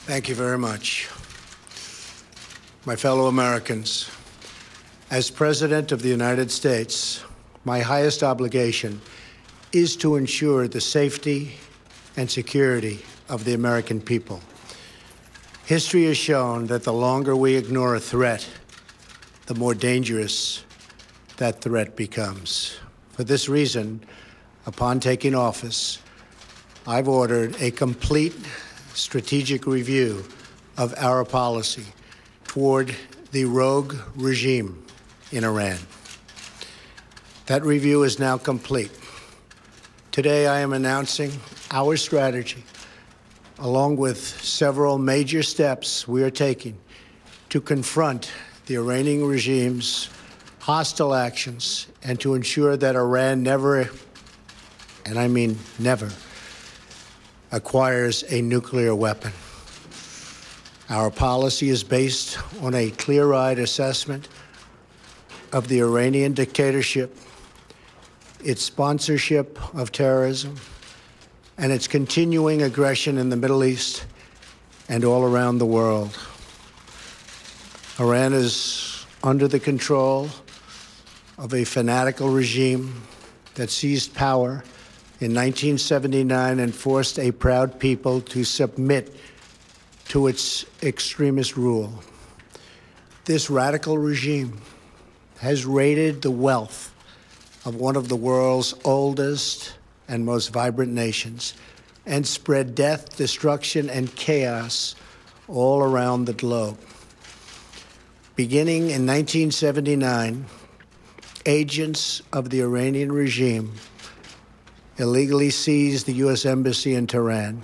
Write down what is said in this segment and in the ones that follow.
Thank you very much. My fellow Americans, as President of the United States, my highest obligation is to ensure the safety and security of the American people. History has shown that the longer we ignore a threat, the more dangerous that threat becomes. For this reason, upon taking office, I've ordered a complete strategic review of our policy toward the rogue regime in Iran. That review is now complete. Today, I am announcing our strategy, along with several major steps we are taking to confront the Iranian regime's hostile actions and to ensure that Iran never, and I mean never, acquires a nuclear weapon. Our policy is based on a clear-eyed assessment of the Iranian dictatorship, its sponsorship of terrorism, and its continuing aggression in the Middle East and all around the world. Iran is under the control of a fanatical regime that seized power in 1979 and forced a proud people to submit to its extremist rule. This radical regime has raided the wealth of one of the world's oldest and most vibrant nations and spread death, destruction, and chaos all around the globe. Beginning in 1979, agents of the Iranian regime illegally seized the U.S. Embassy in Tehran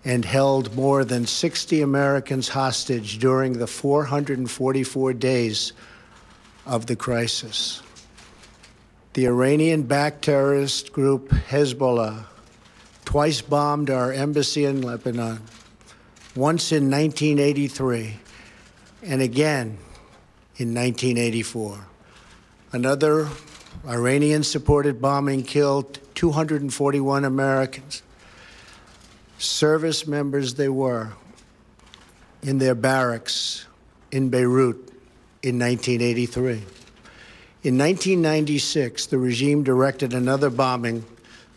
and held more than 60 Americans hostage during the 444 days of the crisis. The Iranian-backed terrorist group Hezbollah twice bombed our embassy in Lebanon, once in 1983 and again in 1984. Another Iranian-supported bombing killed 241 Americans, service members they were, in their barracks in Beirut in 1983. In 1996, the regime directed another bombing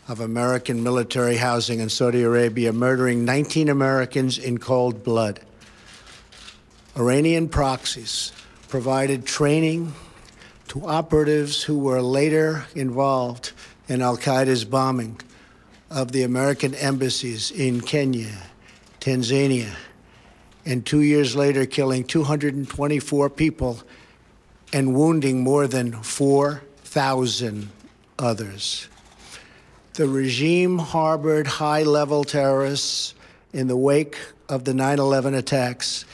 of American military housing in Saudi Arabia, murdering 19 Americans in cold blood. Iranian proxies provided training to operatives who were later involved in al-Qaeda's bombing of the American embassies in Kenya, Tanzania, and 2 years later killing 224 people and wounding more than 4,000 others. The regime harbored high-level terrorists in the wake of the 9/11 attacks,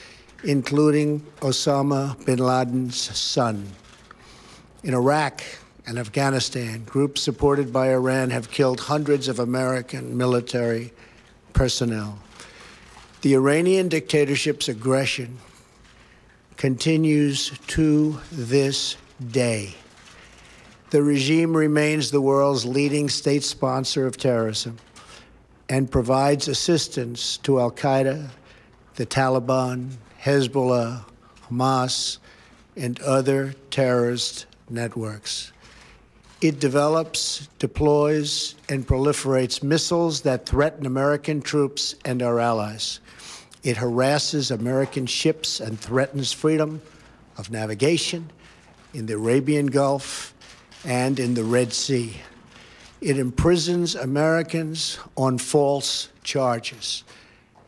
including Osama bin Laden's son. In Iraq and Afghanistan, groups supported by Iran have killed hundreds of American military personnel. The Iranian dictatorship's aggression continues to this day. The regime remains the world's leading state sponsor of terrorism and provides assistance to al-Qaeda, the Taliban, Hezbollah, Hamas, and other terrorist networks. It develops, deploys, and proliferates missiles that threaten American troops and our allies. It harasses American ships and threatens freedom of navigation in the Arabian Gulf and in the Red Sea. It imprisons Americans on false charges,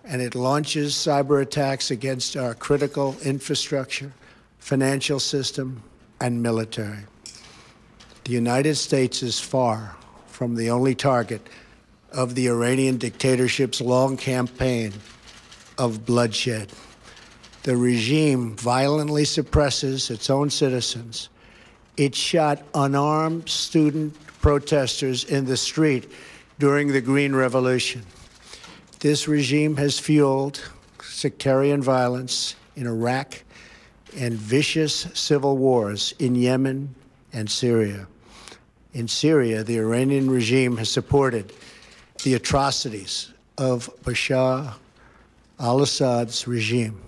and it launches cyber attacks against our critical infrastructure, financial system, and military. The United States is far from the only target of the Iranian dictatorship's long campaign of bloodshed. The regime violently suppresses its own citizens. It shot unarmed student protesters in the street during the Green Revolution. This regime has fueled sectarian violence in Iraq and vicious civil wars in Yemen and Syria. In Syria, the Iranian regime has supported the atrocities of Bashar al-Assad's regime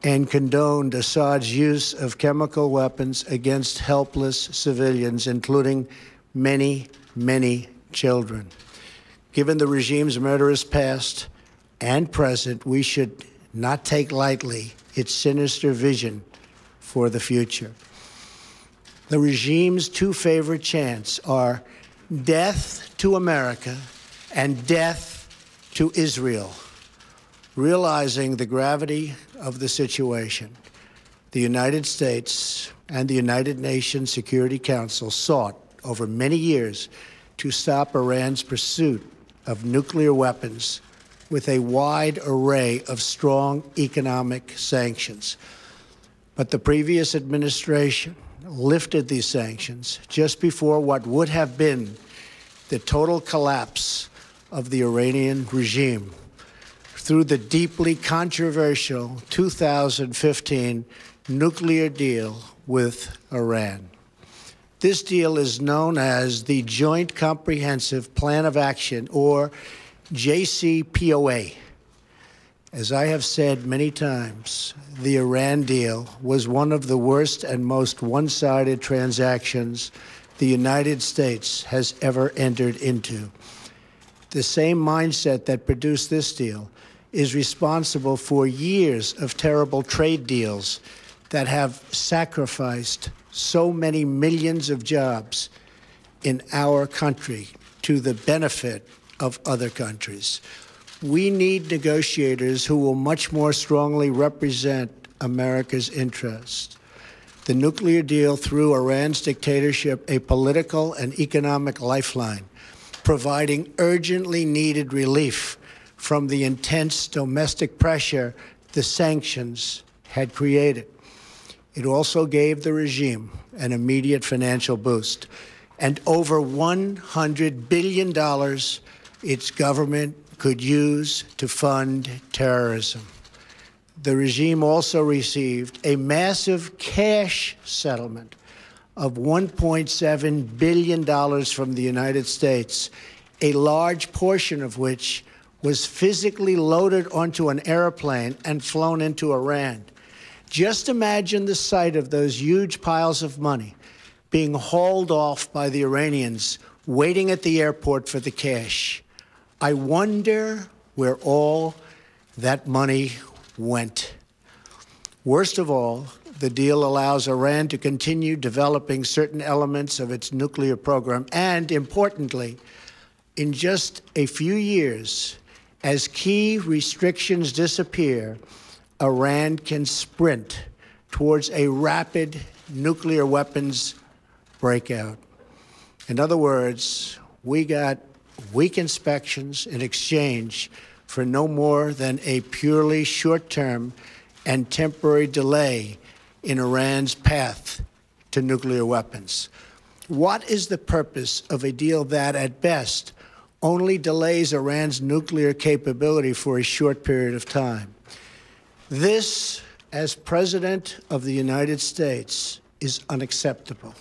and condoned Assad's use of chemical weapons against helpless civilians, including many, many children. Given the regime's murderous past and present, we should not take lightly its sinister vision for the future. The regime's two favorite chants are death to America and death to Israel. Realizing the gravity of the situation, the United States and the United Nations Security Council sought over many years to stop Iran's pursuit of nuclear weapons with a wide array of strong economic sanctions. But the previous administration lifted these sanctions just before what would have been the total collapse of the Iranian regime through the deeply controversial 2015 nuclear deal with Iran. This deal is known as the Joint Comprehensive Plan of Action, or JCPOA. As I have said many times, the Iran deal was one of the worst and most one-sided transactions the United States has ever entered into. The same mindset that produced this deal is responsible for years of terrible trade deals that have sacrificed so many millions of jobs in our country to the benefit of other countries. We need negotiators who will much more strongly represent America's interests. The nuclear deal threw Iran's dictatorship a political and economic lifeline, providing urgently needed relief from the intense domestic pressure the sanctions had created. It also gave the regime an immediate financial boost, and over $100 billion its government could use to fund terrorism. The regime also received a massive cash settlement of $1.7 billion from the United States, a large portion of which was physically loaded onto an airplane and flown into Iran. Just imagine the sight of those huge piles of money being hauled off by the Iranians waiting at the airport for the cash. I wonder where all that money went. Worst of all, the deal allows Iran to continue developing certain elements of its nuclear program, and importantly, in just a few years, as key restrictions disappear, Iran can sprint towards a rapid nuclear weapons breakout. In other words, we got weak inspections in exchange for no more than a purely short-term and temporary delay in Iran's path to nuclear weapons. What is the purpose of a deal that, at best, only delays Iran's nuclear capability for a short period of time? This, as President of the United States, is unacceptable.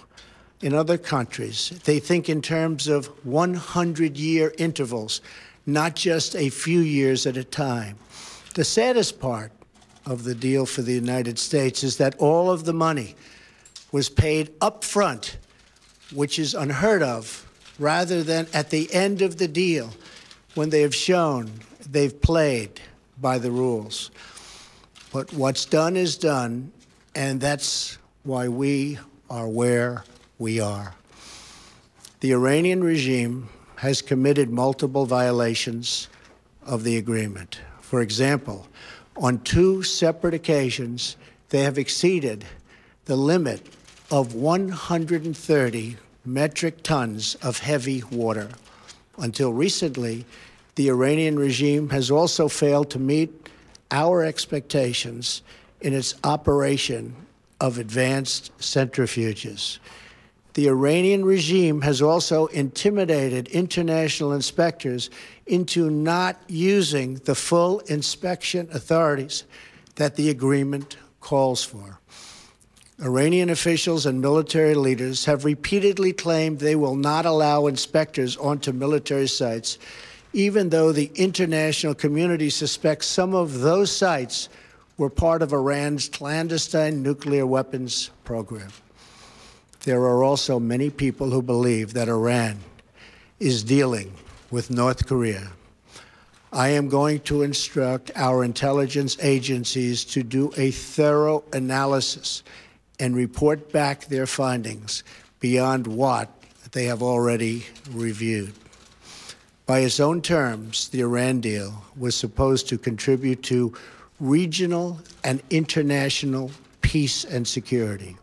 In other countries, they think in terms of 100-year intervals, not just a few years at a time. The saddest part of the deal for the United States is that all of the money was paid up front, which is unheard of, rather than at the end of the deal, when they have shown they've played by the rules. But what's done is done, and that's why we are where we are. The Iranian regime has committed multiple violations of the agreement. For example, on 2 separate occasions, they have exceeded the limit of 130 metric tons of heavy water. Until recently, the Iranian regime has also failed to meet our expectations in its operation of advanced centrifuges. The Iranian regime has also intimidated international inspectors into not using the full inspection authorities that the agreement calls for. Iranian officials and military leaders have repeatedly claimed they will not allow inspectors onto military sites, even though the international community suspects some of those sites were part of Iran's clandestine nuclear weapons program. There are also many people who believe that Iran is dealing with North Korea. I am going to instruct our intelligence agencies to do a thorough analysis and report back their findings beyond what they have already reviewed. By its own terms, the Iran deal was supposed to contribute to regional and international peace and security.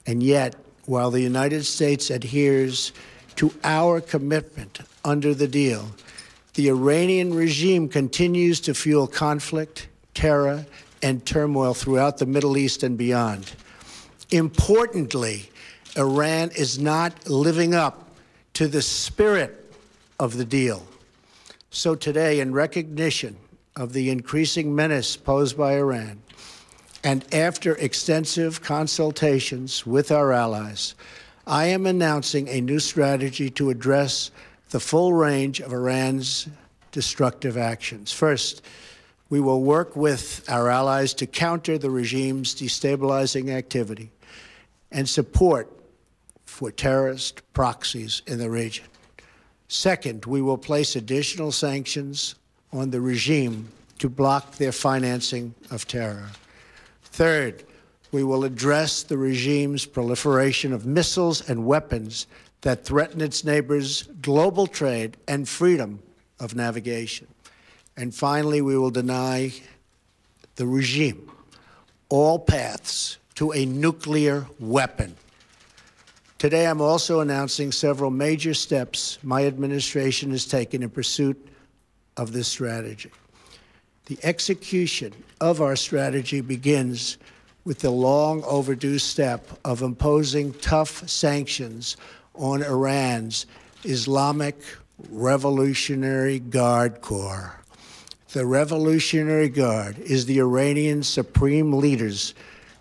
And yet, while the United States adheres to our commitment under the deal, the Iranian regime continues to fuel conflict, terror, and turmoil throughout the Middle East and beyond. Importantly, Iran is not living up to the spirit of the deal. So today, in recognition of the increasing menace posed by Iran, and after extensive consultations with our allies, I am announcing a new strategy to address the full range of Iran's destructive actions. First, we will work with our allies to counter the regime's destabilizing activity and support for terrorist proxies in the region. Second, we will place additional sanctions on the regime to block their financing of terror. Third, we will address the regime's proliferation of missiles and weapons that threaten its neighbors' global trade and freedom of navigation. And finally, we will deny the regime all paths to a nuclear weapon. Today, I'm also announcing several major steps my administration has taken in pursuit of this strategy. The execution of our strategy begins with the long overdue step of imposing tough sanctions on Iran's Islamic Revolutionary Guard Corps. The Revolutionary Guard is the Iranian supreme leader's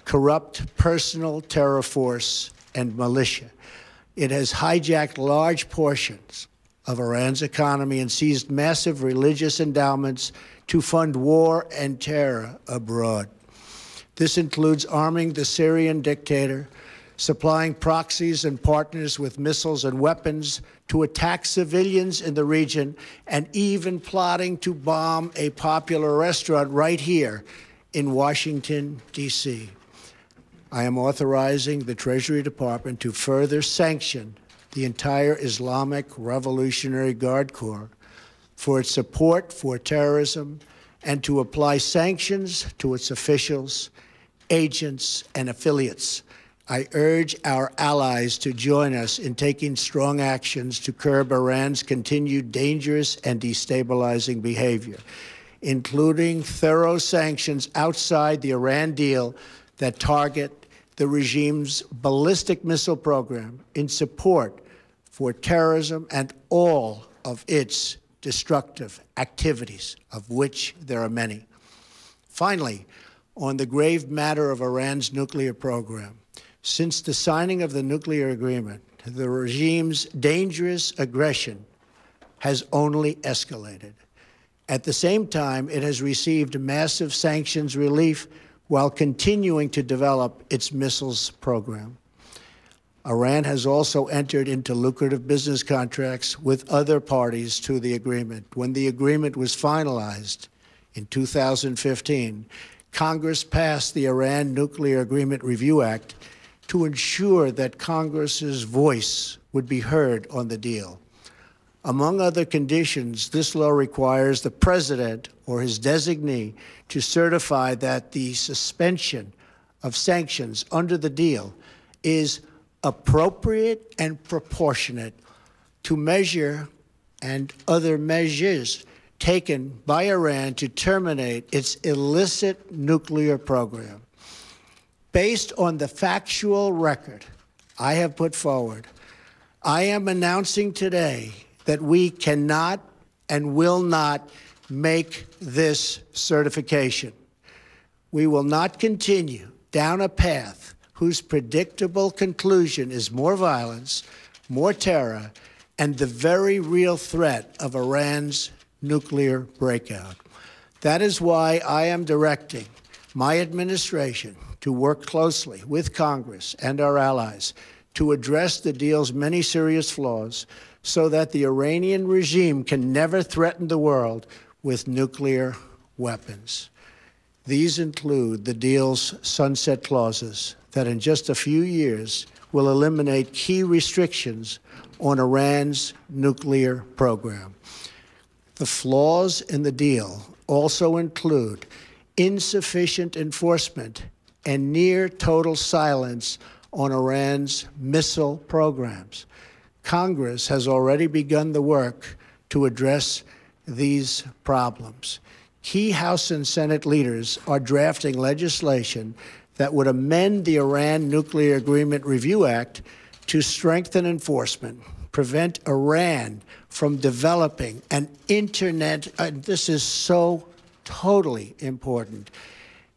corrupt personal terror force and militia. It has hijacked large portions of Iran's economy and seized massive religious endowments to fund war and terror abroad. This includes arming the Syrian dictator, supplying proxies and partners with missiles and weapons to attack civilians in the region, and even plotting to bomb a popular restaurant right here in Washington, D.C. I am authorizing the Treasury Department to further sanction the entire Islamic Revolutionary Guard Corps for its support for terrorism and to apply sanctions to its officials, agents, and affiliates. I urge our allies to join us in taking strong actions to curb Iran's continued dangerous and destabilizing behavior, including thorough sanctions outside the Iran deal that target the regime's ballistic missile program in support for terrorism and all of its destructive activities, of which there are many. Finally, on the grave matter of Iran's nuclear program, since the signing of the nuclear agreement, the regime's dangerous aggression has only escalated. At the same time, it has received massive sanctions relief while continuing to develop its missiles program. Iran has also entered into lucrative business contracts with other parties to the agreement. When the agreement was finalized in 2015, Congress passed the Iran Nuclear Agreement Review Act to ensure that Congress's voice would be heard on the deal. Among other conditions, this law requires the president or his designee to certify that the suspension of sanctions under the deal is appropriate and proportionate to measure and other measures taken by Iran to terminate its illicit nuclear program. Based on the factual record I have put forward, I am announcing today that we cannot and will not make this certification. We will not continue down a path whose predictable conclusion is more violence, more terror, and the very real threat of Iran's nuclear breakout. That is why I am directing my administration to work closely with Congress and our allies to address the deal's many serious flaws so that the Iranian regime can never threaten the world with nuclear weapons. These include the deal's sunset clauses that in just a few years will eliminate key restrictions on Iran's nuclear program. The flaws in the deal also include insufficient enforcement and near total silence on Iran's missile programs. Congress has already begun the work to address these problems. Key House and Senate leaders are drafting legislation that would amend the Iran Nuclear Agreement Review Act to strengthen enforcement, prevent Iran from developing an internet, this is so totally important,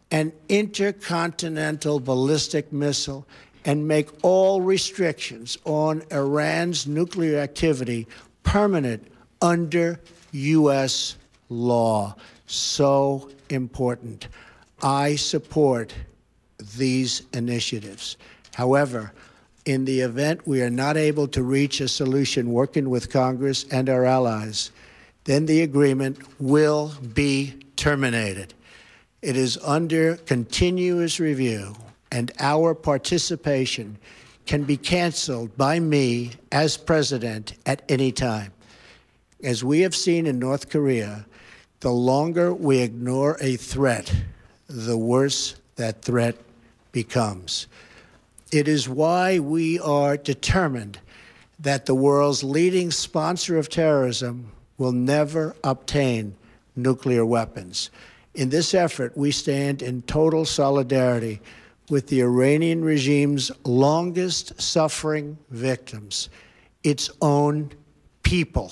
an intercontinental ballistic missile, and make all restrictions on Iran's nuclear activity permanent under U.S. law. So important. I support these initiatives. However, in the event we are not able to reach a solution working with Congress and our allies, then the agreement will be terminated. It is under continuous review, and our participation can be canceled by me as president at any time. As we have seen in North Korea, the longer we ignore a threat, the worse that threat becomes. It is why we are determined that the world's leading sponsor of terrorism will never obtain nuclear weapons. In this effort, we stand in total solidarity with the Iranian regime's longest-suffering victims, its own people.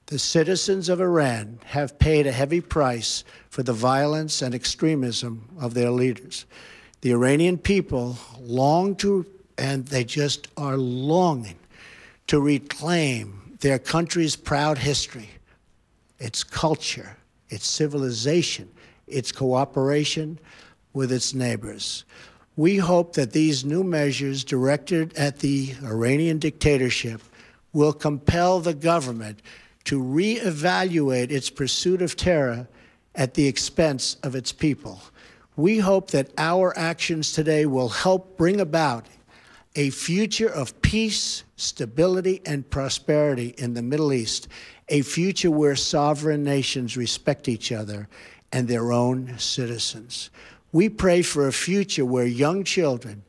The citizens of Iran have paid a heavy price for the violence and extremism of their leaders. The Iranian people long to, and they just are longing to reclaim their country's proud history, its culture, its civilization, its cooperation with its neighbors. We hope that these new measures directed at the Iranian dictatorship will compel the government to reevaluate its pursuit of terror at the expense of its people. We hope that our actions today will help bring about a future of peace, stability, and prosperity in the Middle East, a future where sovereign nations respect each other and their own citizens. We pray for a future where young children,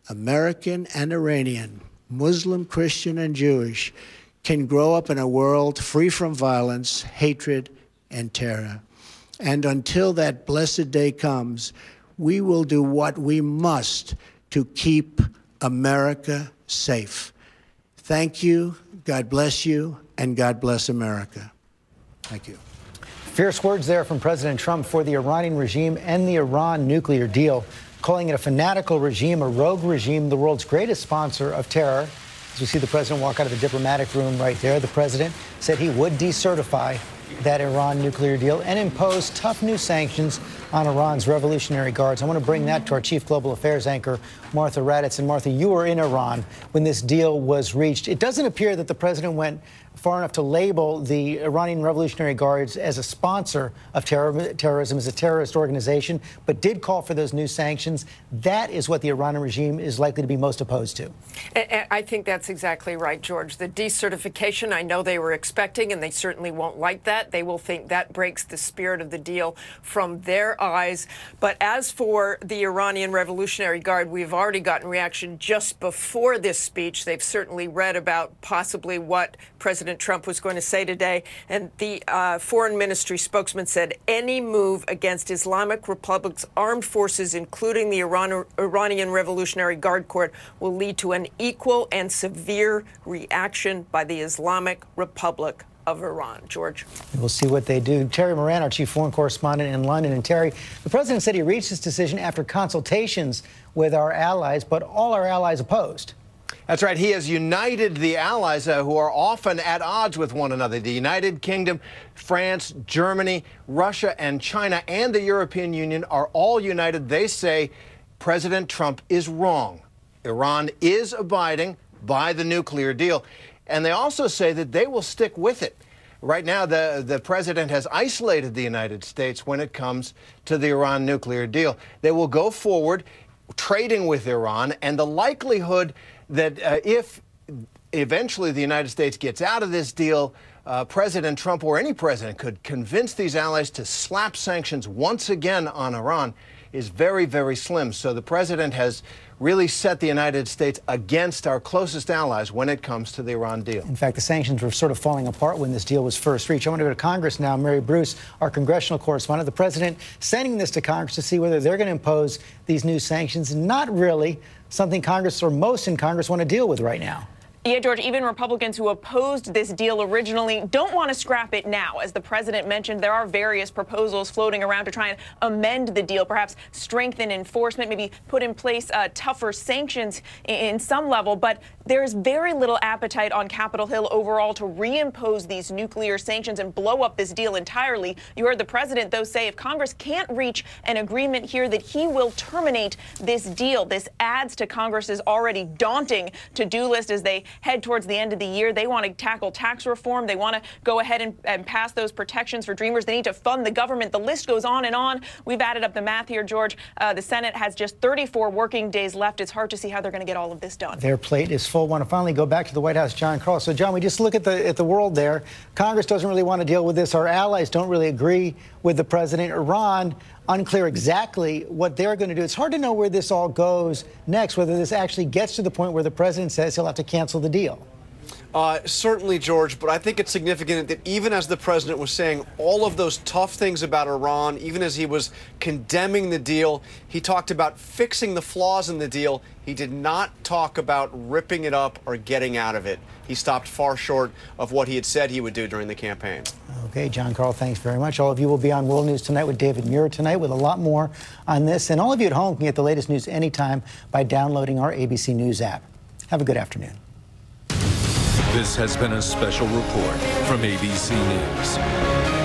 American and Iranian, Muslim, Christian, and Jewish, can grow up in a world free from violence, hatred, and terror. And until that blessed day comes, we will do what we must to keep America safe. Thank you, God bless you, and God bless America. Thank you. Fierce words there from President Trump for the Iranian regime and the Iran nuclear deal, calling it a fanatical regime, a rogue regime, the world's greatest sponsor of terror. As we see the president walk out of the diplomatic room right there, the president said he would decertify that Iran nuclear deal and impose tough new sanctions on Iran's Revolutionary Guards. I want to bring that to our chief global affairs anchor, Martha Raddatz. And Martha, you were in Iran when this deal was reached. It doesn't appear that the president went far enough to label the Iranian Revolutionary Guards as a sponsor of terrorism, as a terrorist organization, but did call for those new sanctions. That is what the Iranian regime is likely to be most opposed to. I think that's exactly right, George. The decertification, I know they were expecting, and they certainly won't like that. They will think that breaks the spirit of the deal from their eyes. But as for the Iranian Revolutionary Guard, we've already gotten reaction just before this speech. They've certainly read about possibly what President Trump was going to say today. And the foreign ministry spokesman said any move against Islamic Republic's armed forces, including the Iranian Revolutionary Guard Corps, will lead to an equal and severe reaction by the Islamic Republic of Iran. George. We'll see what they do. Terry Moran, our chief foreign correspondent in London. And Terry, the president said he reached this decision after consultations with our allies, but all our allies opposed. That's right. He has united the allies who are often at odds with one another. The United Kingdom, France, Germany, Russia, and China, and the European Union are all united. They say President Trump is wrong. Iran is abiding by the nuclear deal. And they also say that they will stick with it. Right now, the president has isolated the United States when it comes to the Iran nuclear deal. They will go forward trading with Iran, and the likelihood that if eventually the United States gets out of this deal, President Trump or any president could convince these allies to slap sanctions once again on Iran is very, very slim. So the president has really set the United States against our closest allies when it comes to the Iran deal. In fact, the sanctions were sort of falling apart when this deal was first reached. I want to go to Congress now. Mary Bruce, our congressional correspondent. The president sending this to Congress to see whether they're going to impose these new sanctions. Not really something Congress or most in Congress want to deal with right now. Yeah, George, even Republicans who opposed this deal originally don't want to scrap it now. As the president mentioned, there are various proposals floating around to try and amend the deal, perhaps strengthen enforcement, maybe put in place tougher sanctions in some level. But there's very little appetite on Capitol Hill overall to reimpose these nuclear sanctions and blow up this deal entirely. You heard the president, though, say if Congress can't reach an agreement here, that he will terminate this deal. This adds to Congress's already daunting to-do list as they head towards the end of the year. They want to tackle tax reform. They want to go ahead and pass those protections for dreamers. They need to fund the government. The list goes on and on. We've added up the math here, George. The Senate has just 34 working days left. It's hard to see how they're going to get all of this done. Their plate is full. I want to finally go back to the White House, John Carl. So, John, we just look at the world there. Congress doesn't really want to deal with this. Our allies don't really agree with the president. Iran, unclear exactly what they're going to do. It's hard to know where this all goes next, whether this actually gets to the point where the president says he'll have to cancel the deal. Certainly, George, but I think it's significant that even as the president was saying all of those tough things about Iran, even as he was condemning the deal, he talked about fixing the flaws in the deal. He did not talk about ripping it up or getting out of it. He stopped far short of what he had said he would do during the campaign. Okay, John Carl, thanks very much. All of you will be on World News Tonight with David Muir tonight with a lot more on this. And all of you at home can get the latest news anytime by downloading our ABC News app. Have a good afternoon. This has been a special report from ABC News.